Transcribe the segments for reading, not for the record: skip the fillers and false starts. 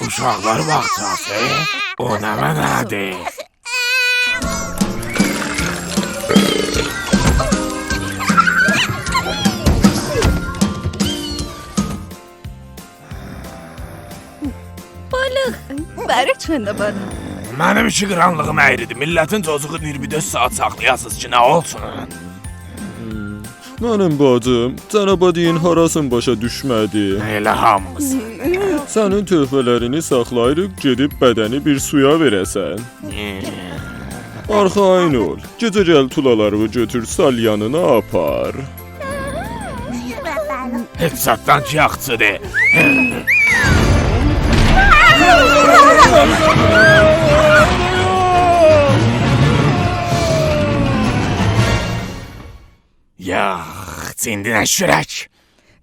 Uşaqlar vaxtası, oynama nədir? Balıq, bəri çöndə balıq. Mənim işi qıranlığım əyridir. Millətin çocuğu 24 saat saxlayasız ki, nə olsun? Mənim bacım, cənabadiyin harasın başa düşmədi. Elə hamımız. Sənin töhfələrini saxlayırıq, gedib bədəni bir suya verəsən. Arxayın ol, gecə gəl tulalarını götür, sal yanına apar. Heç satdan ki, yaxçıdır. Yax, indi nə şürək?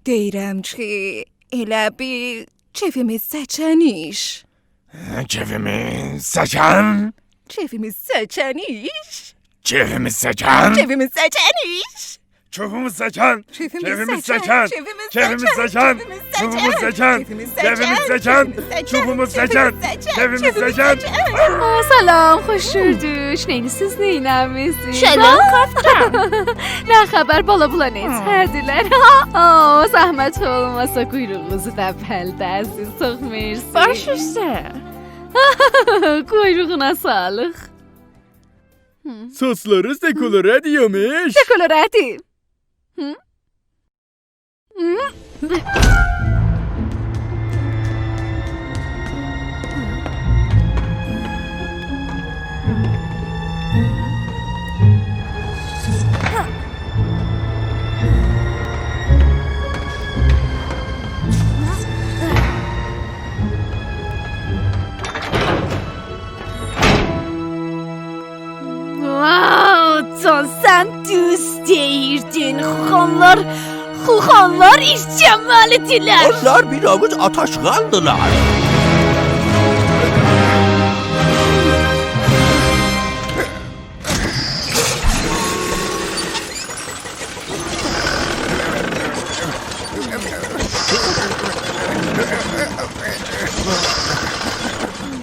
Deyirəm ki, elə bir keyfimiz səçən iş. Keyfimiz səkən? Keyfimiz səçən iş. Keyfimiz səkən? Keyfimiz səçən iş. Keyfimiz səkən? Keyfimiz səkən? Keyfimiz səkən? Keyfimiz səkən? Keyfimiz səkən? Keyfimiz səkən? Keyfimiz səkən? Salam, xoş gördük. Neynisiz, neynəmisiz? Salam, Kaftan. Nə xəbər, bala bula necədilər? Zəhmət olmasa quyruğunuzu da pəldəsiz, çox mersi. Baş üstə. Quyruğuna sağlıq. Saçlarınız dekoloradiyamış. Dekolorati. Can sen düz deyirdin. Xuxanlar işcəməlidirlər. Onlar bir avuç ataşqandılar.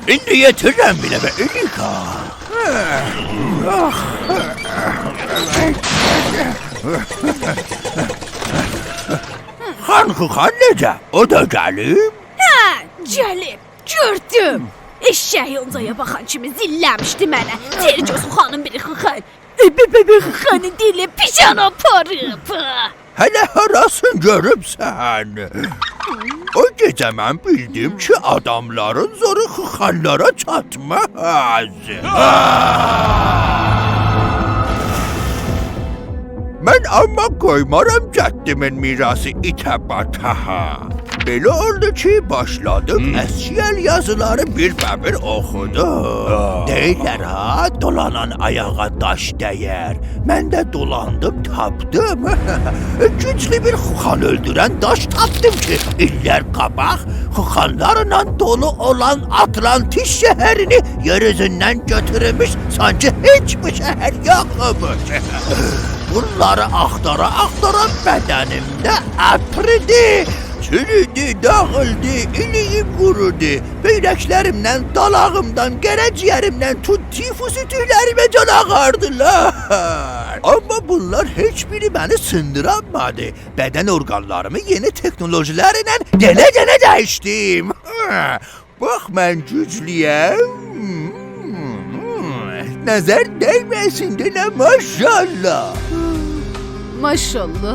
İndi yetirəm bilə və ilika. Xan Xuxan necə? O da gəlib? Gəlib, gördüm. Eşşək yoncaya baxan kimi zilləmişdi mənə. Tercos Xuxanın biri Xuxan. Xuxanın dili pişan aparıb. Hələ harasın görübsən? O gecə mən bildim ki, adamların zoru Xuxanlara çatmaz. Mən amma qoymaram cəddimin mirası itə bataha. Belə oldu ki, başladım əsgəl yazıları bir oxudum. Deyirlər ha, dolanan ayağa daş dəyər. Mən də dolandım, tapdım. Güclü bir Xuxan öldürən daş tapdım ki, illər qabaq Xuxanlarla dolu olan Atlantis şəhərini yeryüzündən götürmüş, sanki heç bir şəhər yoxmuş. Bunları axtara bədənimdə ətridi. Çürüdü, dağıldı, iliyim qurudu. Beyrəklərimdən, dalağımdan, gərəciyərimdən tut tifusi tüylərimə can ağardılar. Amma bunlar heç biri məni sındıramadı. Bədən orqanlarımı yeni teknolojilərlə dənə dəyişdim. Bax, mən güclüyəm. Nəzər dəyməsin, nə maşallah. Maşallah.